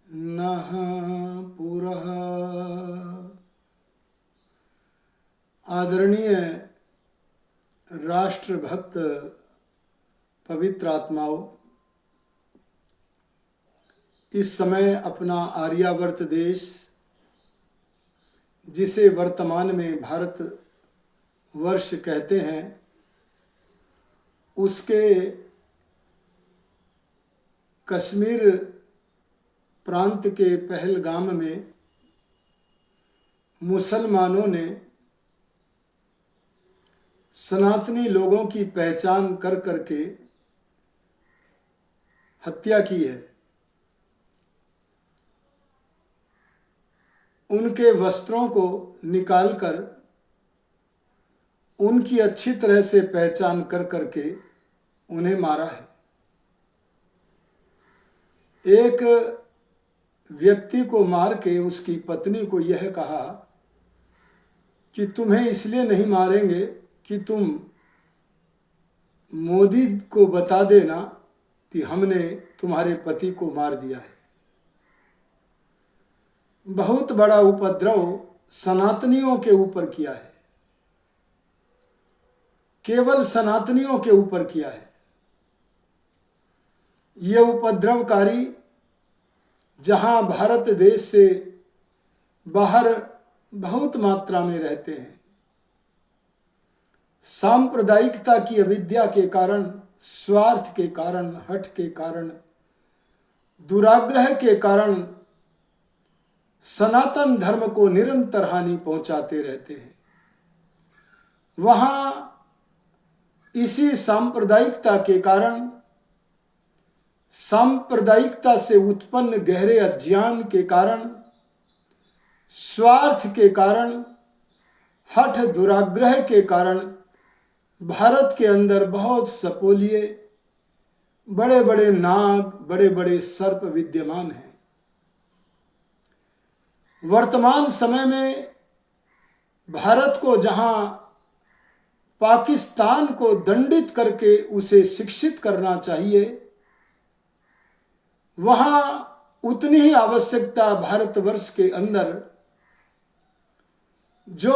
नः पुरः। आदरणीय राष्ट्रभक्त पवित्र आत्माओं, इस समय अपना आर्यावर्त देश, जिसे वर्तमान में भारत वर्ष कहते हैं, उसके कश्मीर प्रांत के पहलगाम में मुसलमानों ने सनातनी लोगों की पहचान कर करके हत्या की है। उनके वस्त्रों को निकालकर उनकी अच्छी तरह से पहचान कर करके उन्हें मारा है। एक व्यक्ति को मार के उसकी पत्नी को यह कहा कि तुम्हें इसलिए नहीं मारेंगे कि तुम मोदी को बता देना कि हमने तुम्हारे पति को मार दिया है। बहुत बड़ा उपद्रव सनातनियों के ऊपर किया है, केवल सनातनियों के ऊपर किया है। ये उपद्रवकारी जहां भारत देश से बाहर बहुत मात्रा में रहते हैं, सांप्रदायिकता की अविद्या के कारण, स्वार्थ के कारण, हठ के कारण, दुराग्रह के कारण सनातन धर्म को निरंतर हानि पहुंचाते रहते हैं। वहां इसी सांप्रदायिकता के कारण, सांप्रदायिकता से उत्पन्न गहरे अज्ञान के कारण, स्वार्थ के कारण, हठ दुराग्रह के कारण भारत के अंदर बहुत सपोलिए, बड़े बड़े नाग, बड़े बड़े सर्प विद्यमान हैं। वर्तमान समय में भारत को जहां पाकिस्तान को दंडित करके उसे शिक्षित करना चाहिए, वहां उतनी ही आवश्यकता भारतवर्ष के अंदर जो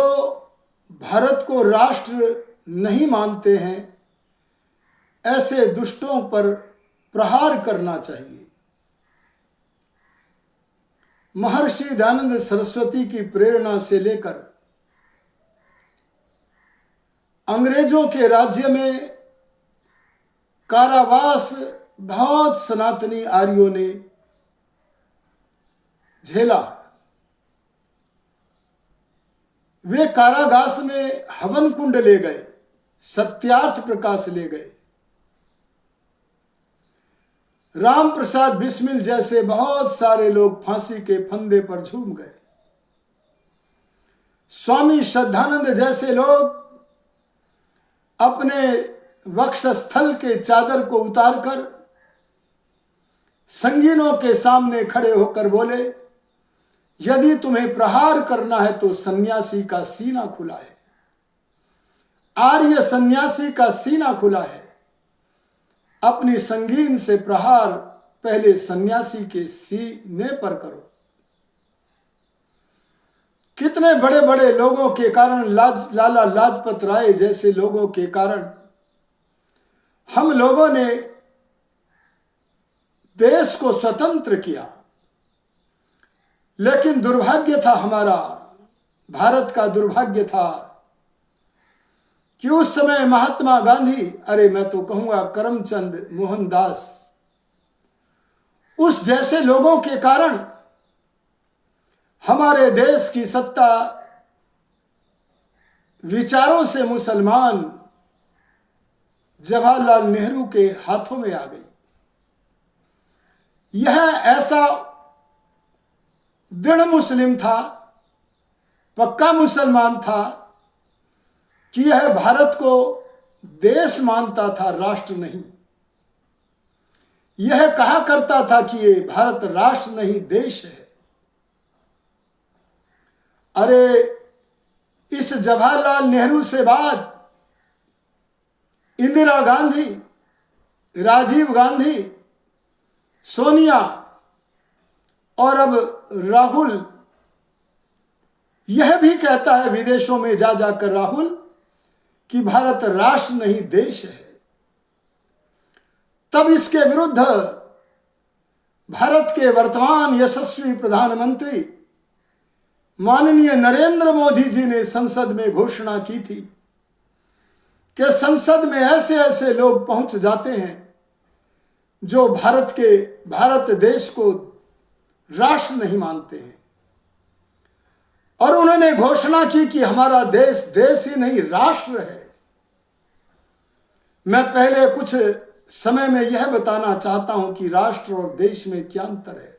भारत को राष्ट्र नहीं मानते हैं, ऐसे दुष्टों पर प्रहार करना चाहिए। महर्षि दयानंद सरस्वती की प्रेरणा से लेकर अंग्रेजों के राज्य में कारावास बहुत सनातनी आर्यों ने झेला। वे कारागास में हवन कुंड ले गए, सत्यार्थ प्रकाश ले गए। राम प्रसाद बिस्मिल जैसे बहुत सारे लोग फांसी के फंदे पर झूम गए। स्वामी श्रद्धानंद जैसे लोग अपने वक्षस्थल के चादर को उतारकर संगीनों के सामने खड़े होकर बोले, यदि तुम्हें प्रहार करना है तो सन्यासी का सीना खुला है। आर्य सन्यासी का सीना खुला है। अपनी संगीन से प्रहार पहले सन्यासी के सीने पर करो। कितने बड़े बड़े लोगों के कारण, लाला लाजपत राय जैसे लोगों के कारण हम लोगों ने देश को स्वतंत्र किया। लेकिन दुर्भाग्य था हमारा, भारत का दुर्भाग्य था कि उस समय महात्मा गांधी, अरे मैं तो कहूंगा करमचंद मोहनदास, उस जैसे लोगों के कारण हमारे देश की सत्ता विचारों से मुसलमान जवाहरलाल नेहरू के हाथों में आ गई। यह ऐसा दृढ़ मुस्लिम था, पक्का मुसलमान था कि यह भारत को देश मानता था, राष्ट्र नहीं। यह कहा करता था कि ये भारत राष्ट्र नहीं देश है। अरे इस जवाहरलाल नेहरू से बाद इंदिरा गांधी, राजीव गांधी, सोनिया, और अब राहुल यह भी कहता है विदेशों में जा जाकर राहुल कि भारत राष्ट्र नहीं देश है। तब इसके विरुद्ध भारत के वर्तमान यशस्वी प्रधानमंत्री माननीय नरेंद्र मोदी जी ने संसद में घोषणा की थी कि संसद में ऐसे ऐसे लोग पहुंच जाते हैं जो भारत देश को राष्ट्र नहीं मानते हैं, और उन्होंने घोषणा की कि हमारा देश देश ही नहीं राष्ट्र है। मैं पहले कुछ समय में यह बताना चाहता हूं कि राष्ट्र और देश में क्या अंतर है।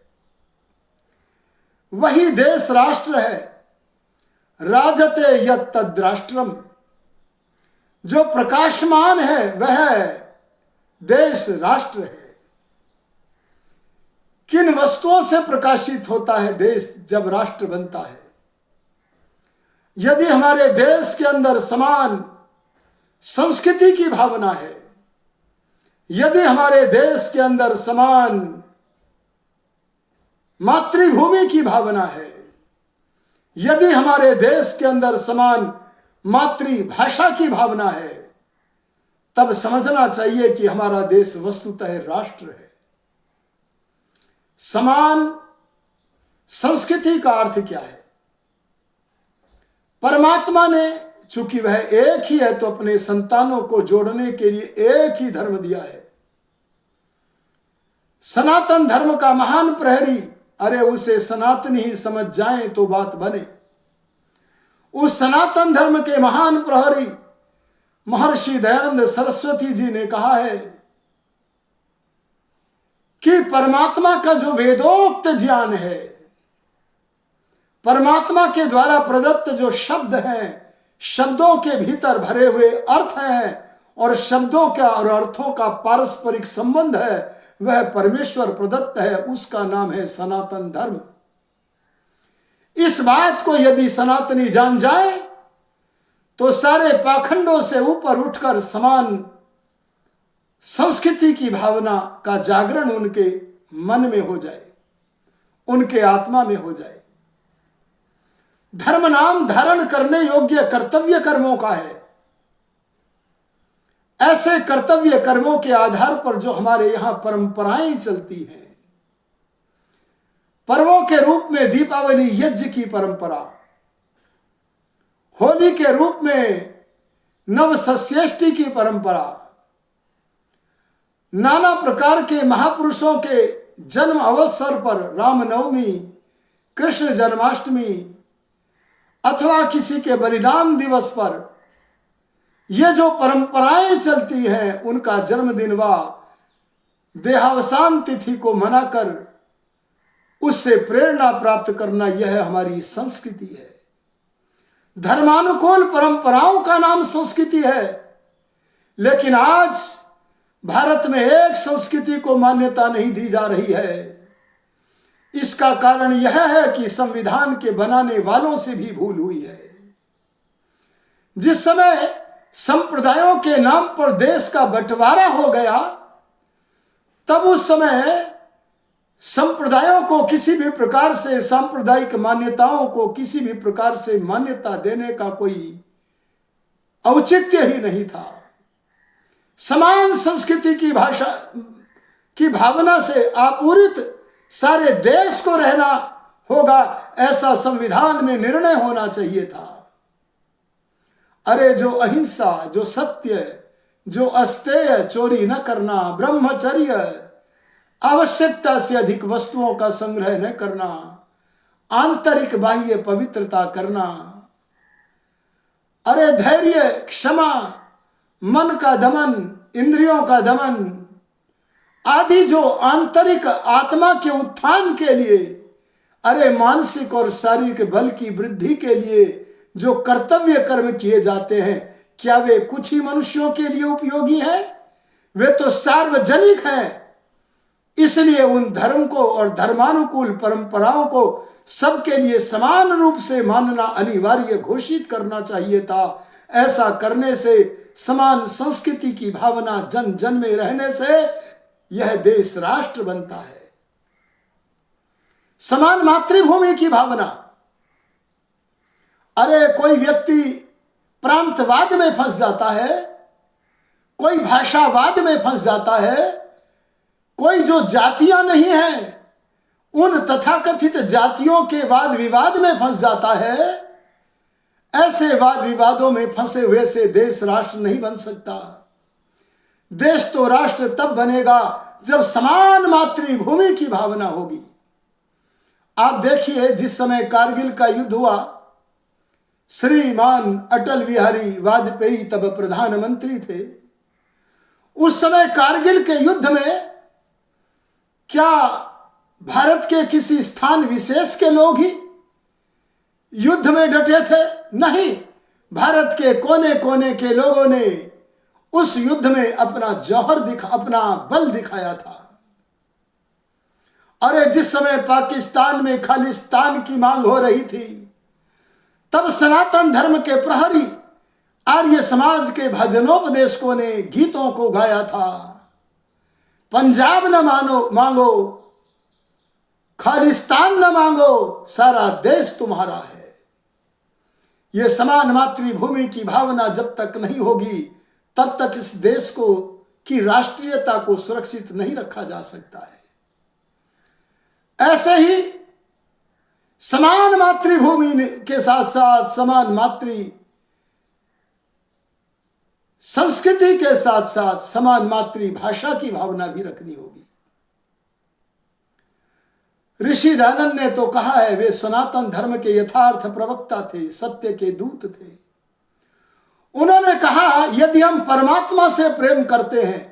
वही देश राष्ट्र है, राजते यत् तद्राष्ट्रम, जो प्रकाशमान है वह देश राष्ट्र है। किन वस्तुओं से प्रकाशित होता है देश जब राष्ट्र बनता है? यदि हमारे देश के अंदर समान संस्कृति की भावना है, यदि हमारे देश के अंदर समान मातृभूमि की भावना है, यदि हमारे देश के अंदर समान मातृभाषा की भावना है, तब समझना चाहिए कि हमारा देश वस्तुतः राष्ट्र है। समान संस्कृति का अर्थ क्या है? परमात्मा ने, चूंकि वह एक ही है, तो अपने संतानों को जोड़ने के लिए एक ही धर्म दिया है। सनातन धर्म का महान प्रहरी, अरे उसे सनातनी ही समझ जाएं तो बात बने। उस सनातन धर्म के महान प्रहरी महर्षि दयानंद सरस्वती जी ने कहा है कि परमात्मा का जो वेदोक्त ज्ञान है, परमात्मा के द्वारा प्रदत्त जो शब्द हैं, शब्दों के भीतर भरे हुए अर्थ हैं, और शब्दों का और अर्थों का पारस्परिक संबंध है, वह परमेश्वर प्रदत्त है। उसका नाम है सनातन धर्म। इस बात को यदि सनातनी जान जाए तो सारे पाखंडों से ऊपर उठकर समान संस्कृति की भावना का जागरण उनके मन में हो जाए, उनके आत्मा में हो जाए। धर्म नाम धारण करने योग्य कर्तव्य कर्मों का है। ऐसे कर्तव्य कर्मों के आधार पर जो हमारे यहां परंपराएं चलती हैं, पर्वों के रूप में दीपावली यज्ञ की परंपरा, होली के रूप में नवसस्येष्टि की परंपरा, नाना प्रकार के महापुरुषों के जन्म अवसर पर रामनवमी, कृष्ण जन्माष्टमी अथवा किसी के बलिदान दिवस पर ये जो परंपराएं चलती हैं, उनका जन्मदिन व देहावसान तिथि को मनाकर उससे प्रेरणा प्राप्त करना, यह हमारी संस्कृति है। धर्मानुकूल परंपराओं का नाम संस्कृति है। लेकिन आज भारत में एक संस्कृति को मान्यता नहीं दी जा रही है। इसका कारण यह है कि संविधान के बनाने वालों से भी भूल हुई है। जिस समय संप्रदायों के नाम पर देश का बंटवारा हो गया, तब उस समय संप्रदायों को किसी भी प्रकार से, सांप्रदायिक मान्यताओं को किसी भी प्रकार से मान्यता देने का कोई औचित्य ही नहीं था। समान संस्कृति की भाषा की भावना से आपूरित सारे देश को रहना होगा, ऐसा संविधान में निर्णय होना चाहिए था। अरे जो अहिंसा, जो सत्य, जो अस्तेय, चोरी न करना, ब्रह्मचर्य, आवश्यकता से अधिक वस्तुओं का संग्रह न करना, आंतरिक बाह्य पवित्रता करना, अरे धैर्य, क्षमा, मन का दमन, इंद्रियों का दमन आदि जो आंतरिक आत्मा के उत्थान के लिए, अरे मानसिक और शारीरिक बल की वृद्धि के लिए जो कर्तव्य कर्म किए जाते हैं, क्या वे कुछ ही मनुष्यों के लिए उपयोगी हैं? वे तो सार्वजनिक हैं। इसलिए उन धर्म को और धर्मानुकूल परंपराओं को सबके लिए समान रूप से मानना अनिवार्य घोषित करना चाहिए था। ऐसा करने से, समान संस्कृति की भावना जन जन में रहने से यह देश राष्ट्र बनता है। समान मातृभूमि की भावना। अरे कोई व्यक्ति प्रांतवाद में फंस जाता है, कोई भाषावाद में फंस जाता है, कोई जो जातियां नहीं हैं उन तथाकथित जातियों के वाद विवाद में फंस जाता है। ऐसे वाद विवादों में फंसे हुए से देश राष्ट्र नहीं बन सकता। देश तो राष्ट्र तब बनेगा जब समान मातृभूमि की भावना होगी। आप देखिए, जिस समय कारगिल का युद्ध हुआ, श्रीमान अटल बिहारी वाजपेयी तब प्रधानमंत्री थे। उस समय कारगिल के युद्ध में क्या भारत के किसी स्थान विशेष के लोग ही युद्ध में डटे थे? नहीं, भारत के कोने कोने के लोगों ने उस युद्ध में अपना अपना बल दिखाया था। अरे जिस समय पाकिस्तान में खालिस्तान की मांग हो रही थी, तब सनातन धर्म के प्रहरी आर्य समाज के भजनोपदेशकों ने गीतों को गाया था। पंजाब न मांगो, खालिस्तान न मांगो, सारा देश तुम्हारा है। यह समान मातृभूमि की भावना जब तक नहीं होगी, तब तक इस देश की राष्ट्रीयता को सुरक्षित नहीं रखा जा सकता है। ऐसे ही समान मातृभूमि के साथ साथ समान मातृ संस्कृति के साथ साथ समान मातृभाषा की भावना भी रखनी होगी। ऋषि दयानंद ने तो कहा है, वे सनातन धर्म के यथार्थ प्रवक्ता थे, सत्य के दूत थे। उन्होंने कहा, यदि हम परमात्मा से प्रेम करते हैं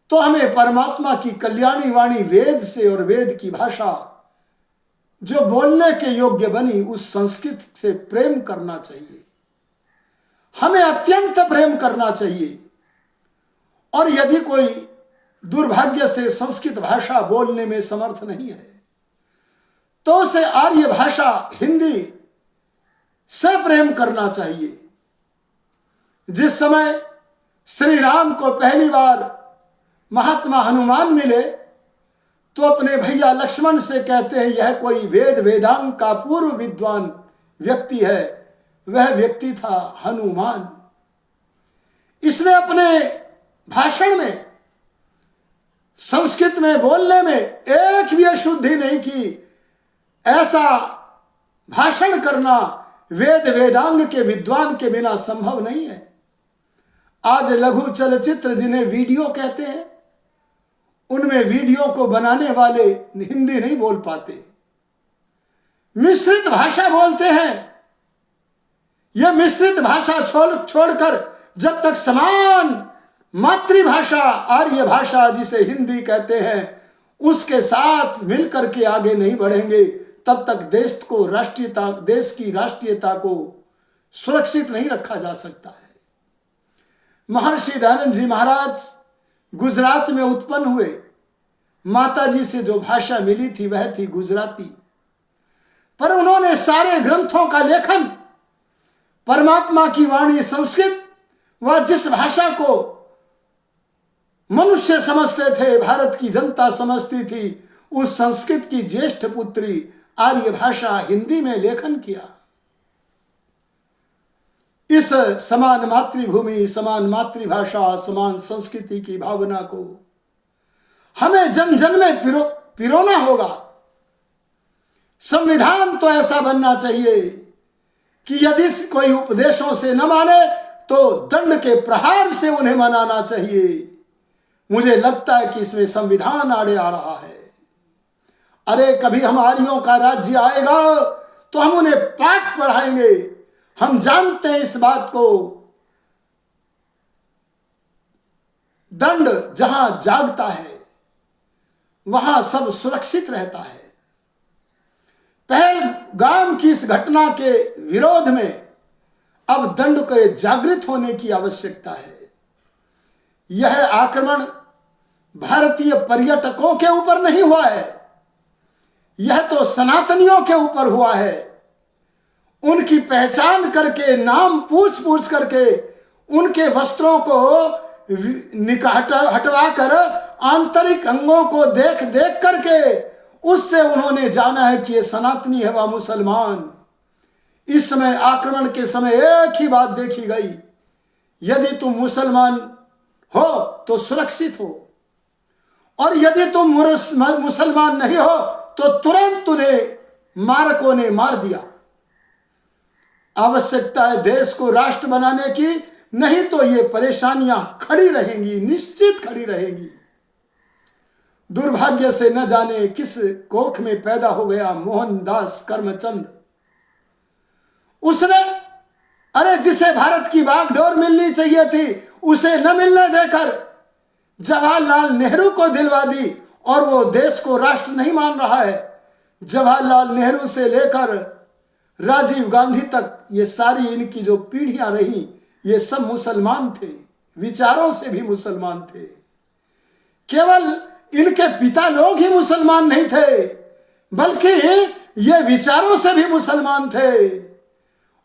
तो हमें परमात्मा की कल्याणी वाणी वेद से और वेद की भाषा जो बोलने के योग्य बनी उस संस्कृत से प्रेम करना चाहिए। हमें अत्यंत प्रेम करना चाहिए। और यदि कोई दुर्भाग्य से संस्कृत भाषा बोलने में समर्थ नहीं है, तो उसे आर्य भाषा हिंदी से प्रेम करना चाहिए। जिस समय श्री राम को पहली बार महात्मा हनुमान मिले, तो अपने भैया लक्ष्मण से कहते हैं, यह कोई वेद वेदांग का पूर्व विद्वान व्यक्ति है। वह व्यक्ति था हनुमान। इसने अपने भाषण में संस्कृत में बोलने में एक भी अशुद्धि नहीं की। ऐसा भाषण करना वेद वेदांग के विद्वान के बिना संभव नहीं है। आज लघु चलचित्र जिन्हें वीडियो कहते हैं, उनमें वीडियो को बनाने वाले हिंदी नहीं बोल पाते, मिश्रित भाषा बोलते हैं। यह मिश्रित भाषा छोड़कर जब तक समान मातृभाषा आर्य भाषा जिसे हिंदी कहते हैं उसके साथ मिलकर के आगे नहीं बढ़ेंगे, तब तक देश की राष्ट्रीयता को सुरक्षित नहीं रखा जा सकता है। महर्षि दयानंद जी महाराज गुजरात में उत्पन्न हुए। माताजी से जो भाषा मिली थी वह थी गुजराती, पर उन्होंने सारे ग्रंथों का लेखन परमात्मा की वाणी संस्कृत व जिस भाषा को मनुष्य समझते थे, भारत की जनता समझती थी, उस संस्कृत की ज्येष्ठ पुत्री आर्य भाषा हिंदी में लेखन किया। इस समान मातृभूमि, समान मातृभाषा, समान संस्कृति की भावना को हमें जन जन में पिरोना होगा। संविधान तो ऐसा बनना चाहिए कि यदि कोई उपदेशों से न माने तो दंड के प्रहार से उन्हें मनाना चाहिए। मुझे लगता है कि इसमें संविधान आड़े आ रहा है। अरे कभी हमारियों का राज्य आएगा तो हम उन्हें पाठ पढ़ाएंगे। हम जानते हैं इस बात को, दंड जहां जागता है वहां सब सुरक्षित रहता है। पहलगाम की इस घटना के विरोध में अब दंड के जागृत होने की आवश्यकता है। यह आक्रमण भारतीय पर्यटकों के ऊपर नहीं हुआ है, यह तो सनातनियों के ऊपर हुआ है। उनकी पहचान करके, नाम पूछ करके, उनके वस्त्रों को हटवा कर, आंतरिक अंगों को देख करके उससे उन्होंने जाना है कि ये सनातनी है व मुसलमान। इस समय आक्रमण के समय एक ही बात देखी गई, यदि तुम मुसलमान हो तो सुरक्षित हो, और यदि तुम मुसलमान नहीं हो तो तुरंत उन्हें मारकों ने मार दिया। आवश्यकता है देश को राष्ट्र बनाने की, नहीं तो ये परेशानियां खड़ी रहेंगी, निश्चित खड़ी रहेंगी। दुर्भाग्य से न जाने किस कोख में पैदा हो गया मोहनदास करमचंद। उसने अरे जिसे भारत की बागडोर मिलनी चाहिए थी उसे न मिलने देकर जवाहरलाल नेहरू को दिलवा दी, और वो देश को राष्ट्र नहीं मान रहा है। जवाहरलाल नेहरू से लेकर राजीव गांधी तक ये सारी इनकी जो पीढ़ियां रही, ये सब मुसलमान थे, विचारों से भी मुसलमान थे। केवल इनके पिता लोग ही मुसलमान नहीं थे, बल्कि ये विचारों से भी मुसलमान थे।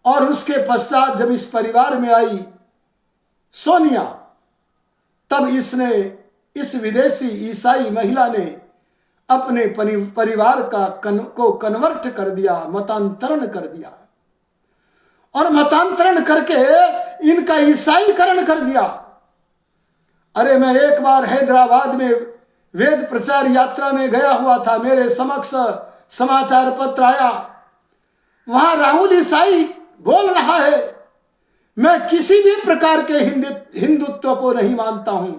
और उसके पश्चात जब इस परिवार में आई सोनिया, तब इसने, इस विदेशी ईसाई महिला ने अपने परिवार को कन्वर्ट कर दिया, मतांतरण कर दिया, और मतांतरण करके इनका ईसाईकरण कर दिया। अरे मैं एक बार हैदराबाद में वेद प्रचार यात्रा में गया हुआ था, मेरे समक्ष समाचार पत्र आया, वहां राहुल ईसाई बोल रहा है मैं किसी भी प्रकार के हिंदुत्व को नहीं मानता हूं।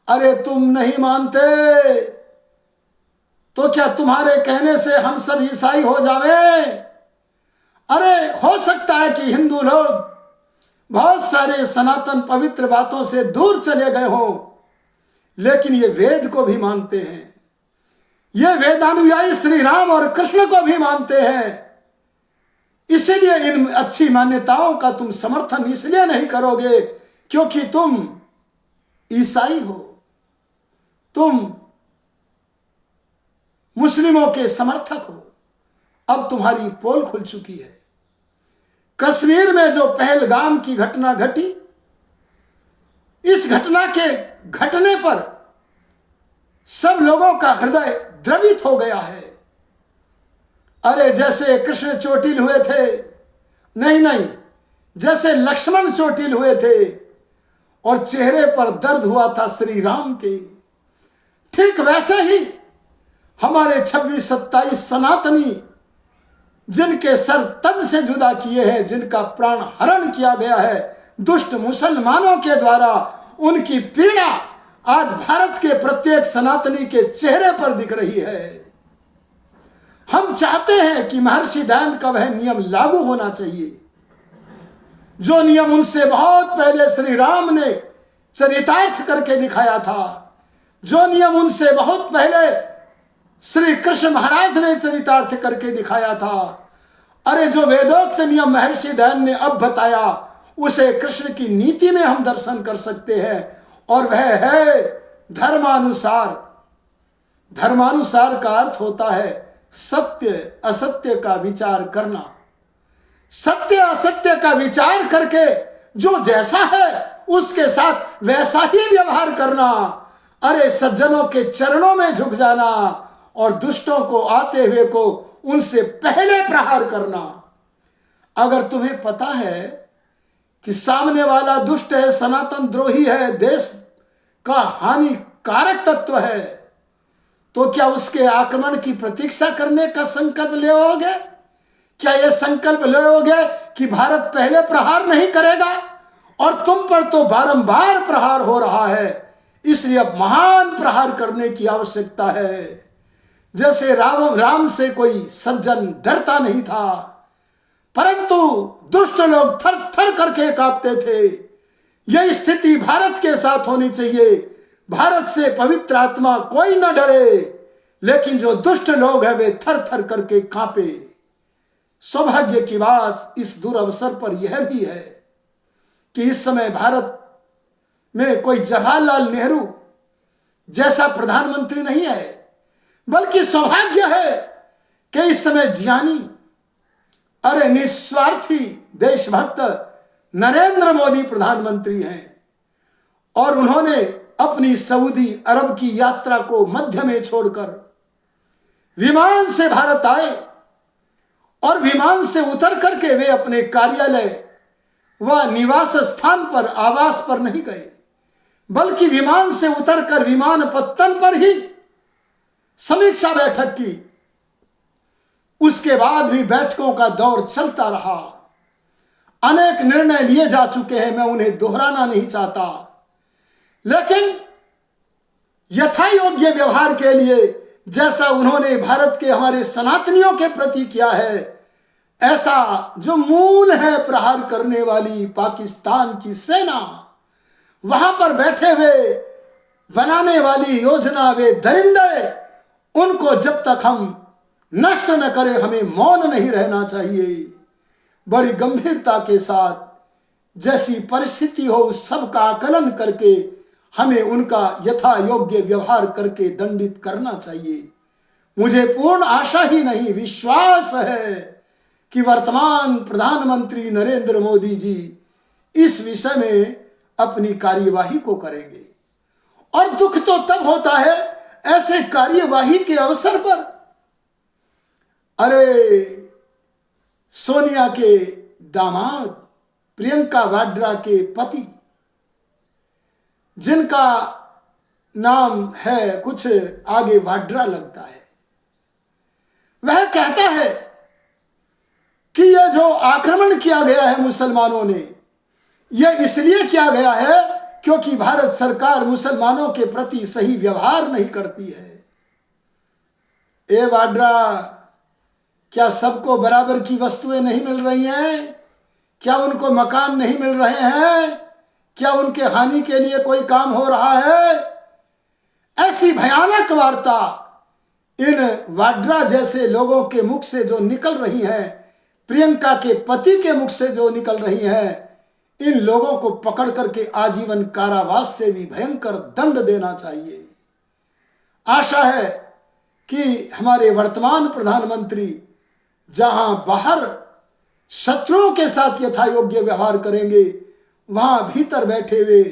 अरे तुम नहीं मानते तो क्या तुम्हारे कहने से हम सब ईसाई हो जावें? अरे हो सकता है कि हिंदू लोग बहुत सारे सनातन पवित्र बातों से दूर चले गए हों, लेकिन ये वेद को भी मानते हैं, ये वेदानुयायी श्री राम और कृष्ण को भी मानते हैं। इसलिए इन अच्छी मान्यताओं का तुम समर्थन इसलिए नहीं करोगे क्योंकि तुम ईसाई हो, तुम मुस्लिमों के समर्थक हो। अब तुम्हारी पोल खुल चुकी है। कश्मीर में जो पहलगाम की घटना घटी, इस घटना के घटने पर सब लोगों का हृदय द्रवित हो गया है। अरे जैसे कृष्ण चोटिल हुए थे, नहीं, जैसे लक्ष्मण चोटिल हुए थे और चेहरे पर दर्द हुआ था श्री राम के, ठीक वैसे ही हमारे 26-27 सनातनी जिनके सर तन से जुदा किए हैं, जिनका प्राण हरण किया गया है दुष्ट मुसलमानों के द्वारा, उनकी पीड़ा आज भारत के प्रत्येक सनातनी के चेहरे पर दिख रही है। हम चाहते हैं कि महर्षि दयानंद का वह नियम लागू होना चाहिए जो नियम उनसे बहुत पहले श्री राम ने चरितार्थ करके दिखाया था, जो नियम उनसे बहुत पहले श्री कृष्ण महाराज ने चरितार्थ करके दिखाया था। अरे जो वेदोक्त नियम महर्षि दयानंद ने अब बताया, उसे कृष्ण की नीति में हम दर्शन कर सकते हैं, और वह है धर्मानुसार। धर्मानुसार का अर्थ होता है सत्य असत्य का विचार करना, सत्य असत्य का विचार करके जो जैसा है उसके साथ वैसा ही व्यवहार करना। अरे सज्जनों के चरणों में झुक जाना और दुष्टों को आते हुए को उनसे पहले प्रहार करना। अगर तुम्हें पता है कि सामने वाला दुष्ट है, सनातन द्रोही है, देश का हानिकारक तत्व है, तो क्या उसके आक्रमण की प्रतीक्षा करने का संकल्प लेओगे? क्या यह संकल्प लेओगे कि भारत पहले प्रहार नहीं करेगा? और तुम पर तो बारंबार प्रहार हो रहा है, इसलिए अब महान प्रहार करने की आवश्यकता है। जैसे राम से कोई सज्जन डरता नहीं था, परंतु दुष्ट लोग थर थर करके कांपते थे। यह स्थिति भारत के साथ होनी चाहिए। भारत से पवित्र आत्मा कोई न डरे, लेकिन जो दुष्ट लोग हैं वे थर थर करके कांपे। सौभाग्य की बात इस दुरवसर पर यह भी है कि इस समय भारत में कोई जवाहरलाल नेहरू जैसा प्रधानमंत्री नहीं है, बल्कि सौभाग्य है कि इस समय ज्ञानी, अरे निस्वार्थी देशभक्त नरेंद्र मोदी प्रधानमंत्री हैं। और उन्होंने अपनी सऊदी अरब की यात्रा को मध्य में छोड़कर विमान से भारत आए और विमान से उतर करके वे अपने कार्यालय व निवास स्थान पर, आवास पर नहीं गए, बल्कि विमान से उतरकर विमानपत्तन पर ही समीक्षा बैठक की। उसके बाद भी बैठकों का दौर चलता रहा। अनेक निर्णय लिए जा चुके हैं, मैं उन्हें दोहराना नहीं चाहता, लेकिन यथा योग्य व्यवहार के लिए जैसा उन्होंने भारत के हमारे सनातनियों के प्रति किया है, ऐसा जो मूल है प्रहार करने वाली पाकिस्तान की सेना, वहां पर बैठे हुए बनाने वाली योजना वे दरिंदे, उनको जब तक हम नष्ट न करें हमें मौन नहीं रहना चाहिए। बड़ी गंभीरता के साथ जैसी परिस्थिति हो उस सब का आकलन करके हमें उनका यथा योग्य व्यवहार करके दंडित करना चाहिए। मुझे पूर्ण आशा ही नहीं, विश्वास है कि वर्तमान प्रधानमंत्री नरेंद्र मोदी जी इस विषय में अपनी कार्यवाही को करेंगे। और दुख तो तब होता है ऐसे कार्यवाही के अवसर पर, अरे सोनिया के दामाद प्रियंका वाड्रा के पति, जिनका नाम है कुछ आगे वाड्रा लगता है, वह कहता है कि यह जो आक्रमण किया गया है मुसलमानों ने, यह इसलिए किया गया है क्योंकि भारत सरकार मुसलमानों के प्रति सही व्यवहार नहीं करती है। ए वाड्रा, क्या सबको बराबर की वस्तुएं नहीं मिल रही हैं? क्या उनको मकान नहीं मिल रहे हैं? क्या उनके हानि के लिए कोई काम हो रहा है? ऐसी भयानक वार्ता इन वाड्रा जैसे लोगों के मुख से जो निकल रही है, प्रियंका के पति के मुख से जो निकल रही है, इन लोगों को पकड़ करके आजीवन कारावास से भी भयंकर दंड देना चाहिए। आशा है कि हमारे वर्तमान प्रधानमंत्री जहां बाहर शत्रुओं के साथ यथा योग्य व्यवहार करेंगे, वहां भीतर बैठे हुए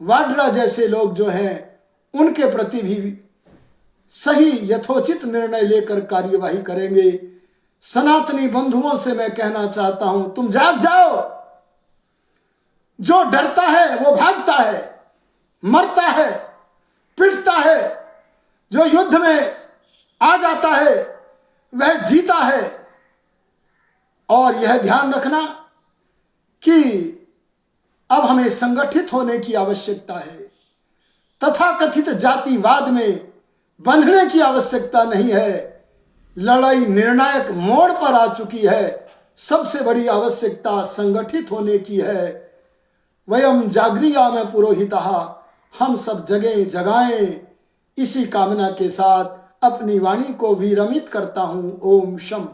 वाड्रा जैसे लोग जो हैं उनके प्रति भी सही यथोचित निर्णय लेकर कार्यवाही करेंगे। सनातनी बंधुओं से मैं कहना चाहता हूं, तुम जाग जाओ। जो डरता है वो भागता है, मरता है, पिटता है। जो युद्ध में आ जाता है वह जीता है। और यह ध्यान रखना कि अब हमें संगठित होने की आवश्यकता है। तथाकथित जातिवाद में बंधने की आवश्यकता नहीं है। लड़ाई निर्णायक मोड़ पर आ चुकी है। सबसे बड़ी आवश्यकता संगठित होने की है। वयम जागृयाम पुरोहितः, हम सब जगाएं। इसी कामना के साथ अपनी वाणी को विरमित करता हूं। ओम शम।